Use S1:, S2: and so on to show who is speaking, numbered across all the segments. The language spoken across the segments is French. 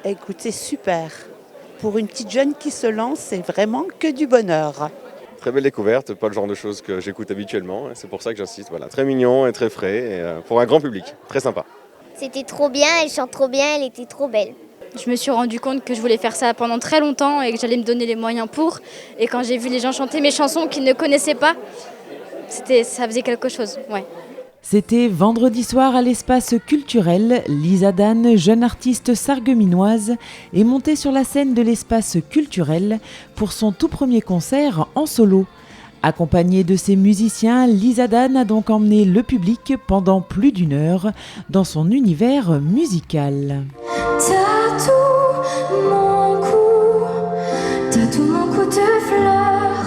S1: Écoute, c'est super. Pour une petite jeune qui se lance, c'est vraiment que du bonheur.
S2: Très belle découverte, pas le genre de choses que j'écoute habituellement. C'est pour ça que j'insiste. Voilà, très mignon et très frais et pour un grand public. Très sympa.
S3: C'était trop bien, elle chante trop bien, elle était trop belle.
S4: Je me suis rendu compte que je voulais faire ça pendant très longtemps et que j'allais me donner les moyens pour. Et quand j'ai vu les gens chanter mes chansons qu'ils ne connaissaient pas, ça faisait quelque chose, ouais.
S5: C'était vendredi soir à l'espace culturel. Lisa Dan, jeune artiste sarregueminoise, est montée sur la scène de l'espace culturel pour son tout premier concert en solo. Accompagnée de ses musiciens, Lisa Dan a donc emmené le public pendant plus d'une heure dans son univers musical.
S6: T'as tout mon cou, t'as tout mon cou de fleurs,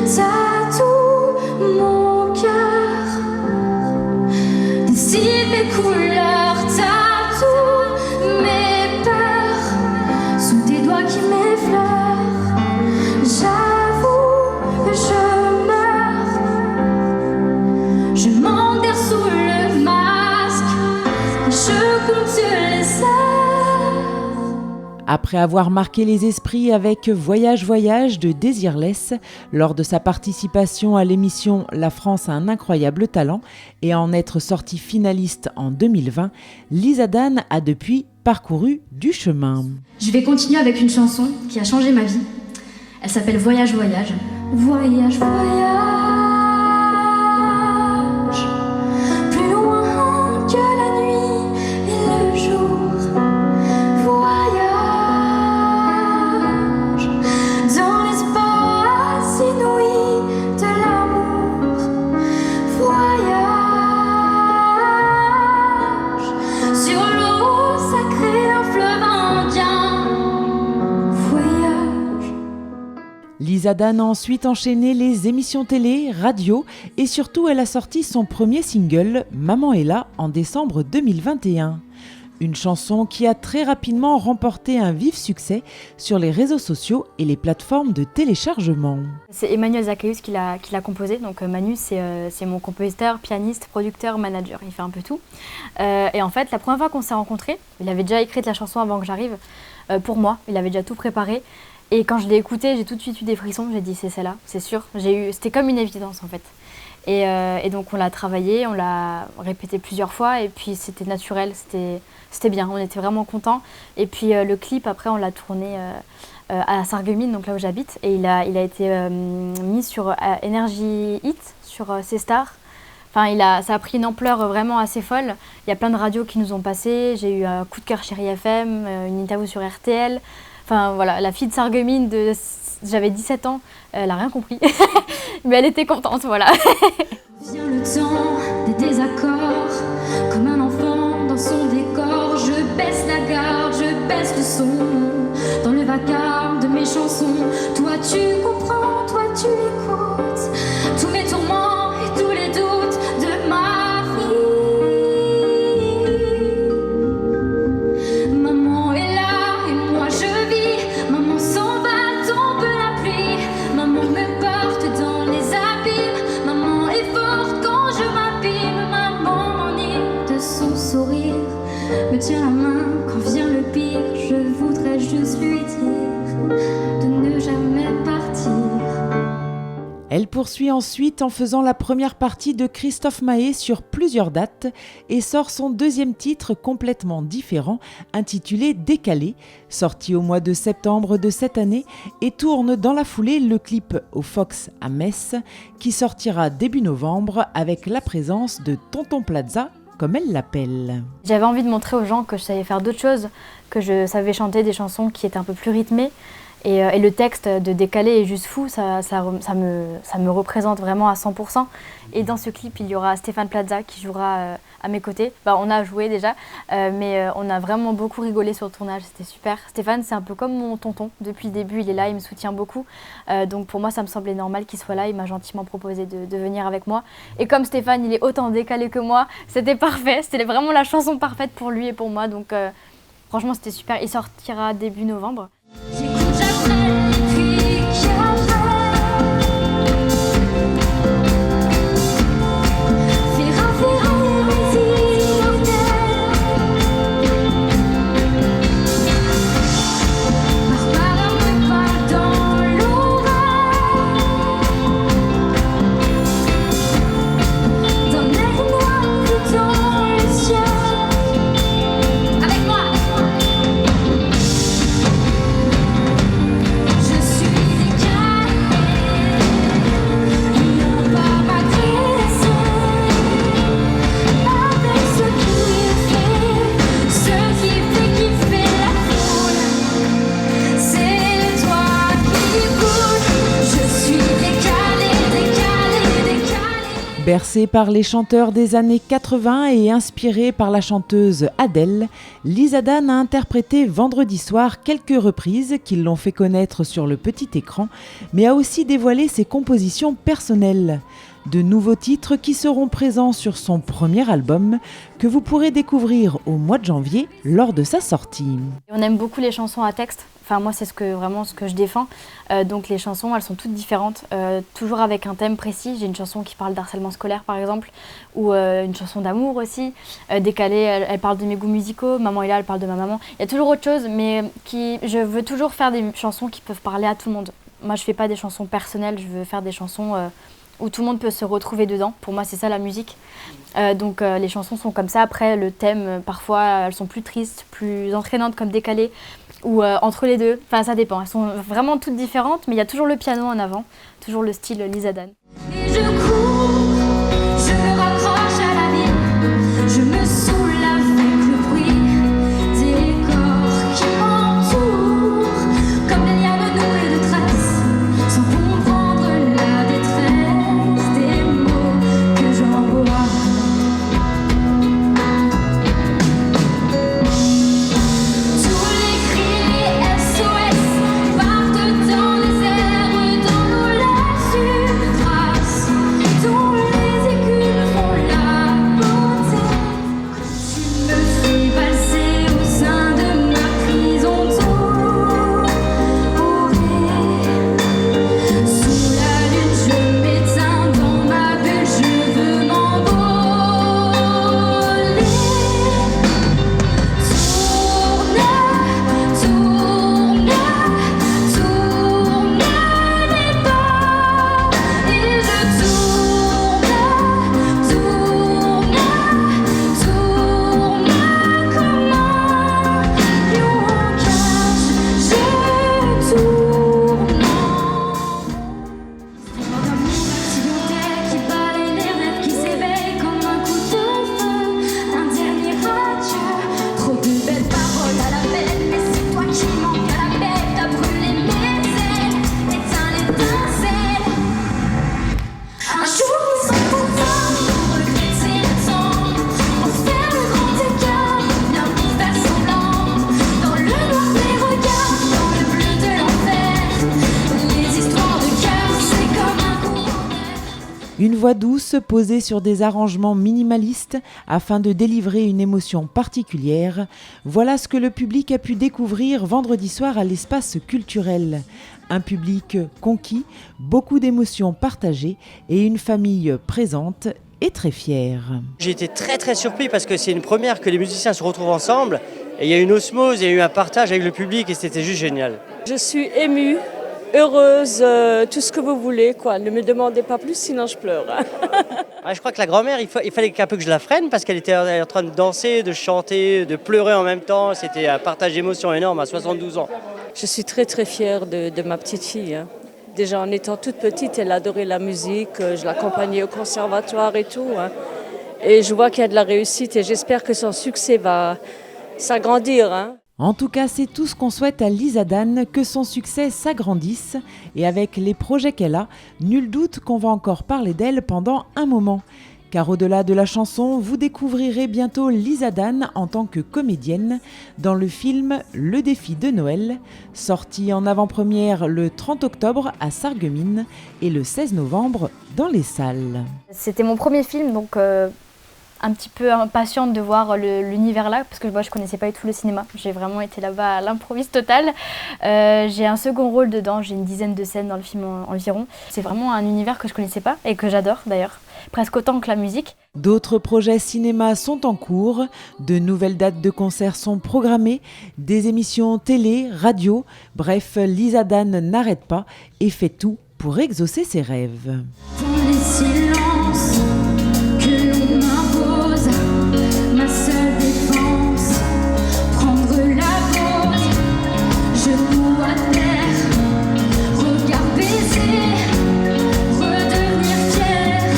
S6: t'as tout mon cœur, décide mes couleurs, t'as tout mes peurs, sous tes doigts qui m'effleurent, j'avoue, je meurs, je m'enterre sous le masque, je compte les heures.
S5: Après avoir marqué les esprits avec Voyage Voyage de Désirless lors de sa participation à l'émission La France a un incroyable talent et en être sortie finaliste en 2020, Lisa Dan a depuis parcouru du chemin.
S7: Je vais continuer avec une chanson qui a changé ma vie. Elle s'appelle Voyage Voyage. Voyage Voyage, plus loin que la nuit et le jour.
S5: Lisa Dan a ensuite enchaîné les émissions télé, radio et surtout elle a sorti son premier single, Maman est là, en décembre 2021. Une chanson qui a très rapidement remporté un vif succès sur les réseaux sociaux et les plateformes de téléchargement.
S4: C'est Emmanuel Zacharius qui l'a composé. Donc Manu, c'est mon compositeur, pianiste, producteur, manager. Il fait un peu tout. Et en fait, la première fois qu'on s'est rencontrés, il avait déjà écrit la chanson avant que j'arrive. Pour moi, il avait déjà tout préparé. Et quand je l'ai écoutée, j'ai tout de suite eu des frissons. J'ai dit c'est celle-là, c'est sûr. C'était comme une évidence en fait. Et donc on l'a travaillé, on l'a répété plusieurs fois et puis c'était naturel, c'était bien, on était vraiment contents. Et puis le clip après on l'a tourné à Sarreguemines, donc là où j'habite, et il a été mis sur Energy Hit, sur C-Star. Enfin, ça a pris une ampleur vraiment assez folle. Il y a plein de radios qui nous ont passé. J'ai eu un coup de cœur Chérie FM, une interview sur RTL. Enfin voilà, la fille de Sarreguemines, j'avais 17 ans, elle n'a rien compris. Mais elle était contente, voilà.
S6: Vient le temps des désaccords, comme un enfant dans son décor. Je baisse la garde, je baisse le son, dans le vacarme de mes chansons. Toi tu comprends, toi tu écoutes, tous mes tourments et tous les doutes de ma vie. Maman est là et moi je vis, maman s'en va, tombe la pluie, maman me porte dans les abîmes, maman est forte quand je m'abîme, maman m'enivre de son sourire, me tient la main quand vient le pire, je voudrais juste lui dire de ne jamais partir.
S5: Elle poursuit ensuite en faisant la première partie de Christophe Maé sur plusieurs dates et sort son deuxième titre complètement différent, intitulé Décalé, sorti au mois de septembre de cette année, et tourne dans la foulée le clip au Fox à Metz, qui sortira début novembre avec la présence de Tonton Plaza, comme elle l'appelle.
S4: J'avais envie de montrer aux gens que je savais faire d'autres choses, que je savais chanter des chansons qui étaient un peu plus rythmées. Et le texte de Décalé est juste fou, ça me représente vraiment à 100%. Et dans ce clip, il y aura Stéphane Plaza qui jouera à mes côtés. On a joué déjà, mais on a vraiment beaucoup rigolé sur le tournage, c'était super. Stéphane, c'est un peu comme mon tonton. Depuis le début, il est là, il me soutient beaucoup. Donc pour moi, ça me semblait normal qu'il soit là. Il m'a gentiment proposé de venir avec moi. Et comme Stéphane, il est autant décalé que moi, c'était parfait. C'était vraiment la chanson parfaite pour lui et pour moi. Donc franchement, c'était super. Il sortira début novembre.
S5: Bercée par les chanteurs des années 80 et inspirée par la chanteuse Adele, Lisa Dan a interprété vendredi soir quelques reprises qui l'ont fait connaître sur le petit écran, mais a aussi dévoilé ses compositions personnelles. De nouveaux titres qui seront présents sur son premier album, que vous pourrez découvrir au mois de janvier lors de sa sortie.
S4: On aime beaucoup les chansons à texte. Enfin, moi, c'est vraiment ce que je défends. Donc les chansons, elles sont toutes différentes, toujours avec un thème précis. J'ai une chanson qui parle d'harcèlement scolaire, par exemple, ou une chanson d'amour aussi. Décalée, elle parle de mes goûts musicaux. Maman est là, elle parle de ma maman. Il y a toujours autre chose, mais je veux toujours faire des chansons qui peuvent parler à tout le monde. Moi, je fais pas des chansons personnelles, je veux faire des chansons où tout le monde peut se retrouver dedans. Pour moi, c'est ça la musique. Donc les chansons sont comme ça. Après, le thème, parfois, elles sont plus tristes, plus entraînantes comme Décalées, ou entre les deux. Enfin, ça dépend. Elles sont vraiment toutes différentes, mais il y a toujours le piano en avant, toujours le style Lisa Dan.
S6: Et je cours, je me raccroche à la vie, je me saoule avec le bruit des corps qui m'entourent, comme des lianes nouées de tresses, sans comprendre la détresse des mots que j'envoie. Tous les cris SOS partent dans les airs, dans nous laissent une trace, dont les écumes font la beauté. Tu me fais valser au sein de ma prison dorée. Sous la lune, je m'éteins dans ma bulle, je veux m'envoler. Tourne, tourne les pas, et je tourne comme un lion en cage, je tourne. Mon amour accidentel qui balaye les rêves, qui s'éveille comme un coup de feu, un dernier adieu. Trop de belles paroles à la peine, mais c'est toi qui manques à la bête. T'as brûlé mes ailes, éteint l'étincelle. Un jour nous serons contents, regretter le temps. On se fait le grand écart, bien pour faire semblant. Dans le noir des regards, dans le bleu de l'enfer, les histoires de cœur, c'est comme un courant d'air.
S5: Une voix douce posée sur des arrangements minimalistes afin de délivrer une émotion particulière, voilà ce que le public a pu découvrir vendredi soir à l'espace culturel. Un public conquis, beaucoup d'émotions partagées et une famille présente et très fière.
S8: J'ai été très surpris parce que c'est une première que les musiciens se retrouvent ensemble et il y a une osmose, il y a eu un partage avec le public et c'était juste génial.
S9: Je suis émue, heureuse, tout ce que vous voulez, quoi. Ne me demandez pas plus, sinon je pleure.
S8: Je crois que la grand-mère, il fallait un peu que je la freine parce qu'elle était en train de danser, de chanter, de pleurer en même temps. C'était un partage d'émotions énorme à 72 ans.
S9: Je suis très fière de ma petite fille, hein. Déjà en étant toute petite, elle adorait la musique, je l'accompagnais au conservatoire et tout, hein. Et je vois qu'il y a de la réussite et j'espère que son succès va s'agrandir, hein.
S5: En tout cas, c'est tout ce qu'on souhaite à Lisa Dan, que son succès s'agrandisse. Et avec les projets qu'elle a, nul doute qu'on va encore parler d'elle pendant un moment. Car au-delà de la chanson, vous découvrirez bientôt Lisa Dan en tant que comédienne dans le film Le défi de Noël, sorti en avant-première le 30 octobre à Sarreguemines et le 16 novembre dans les salles.
S4: C'était mon premier film, donc un petit peu impatiente de voir l'univers là, parce que moi je connaissais pas du tout le cinéma. J'ai vraiment été là-bas à l'improviste total. J'ai un second rôle dedans, j'ai une dizaine de scènes dans le film environ. C'est vraiment un univers que je connaissais pas et que j'adore d'ailleurs, presque autant que la musique.
S5: D'autres projets cinéma sont en cours, de nouvelles dates de concerts sont programmées, des émissions télé, radio, bref, Lisa Dan n'arrête pas et fait tout pour exaucer ses rêves.
S6: Dans les silences que l'on impose, ma seule défense, prendre la pause, genoux à terre, regard baissé, redevenir fier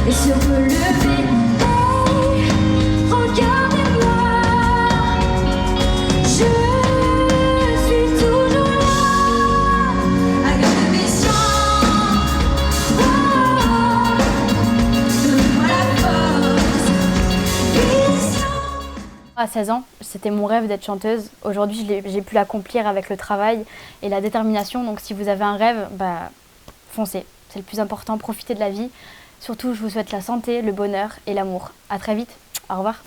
S6: et se relever. Hey, regardez-moi, je suis toujours là, à garder mes chants. Oh,
S4: 16 ans, c'était mon rêve d'être chanteuse. Aujourd'hui, j'ai pu l'accomplir avec le travail et la détermination. Donc si vous avez un rêve, foncez. C'est le plus important, profitez de la vie. Surtout, je vous souhaite la santé, le bonheur et l'amour. À très vite. Au revoir.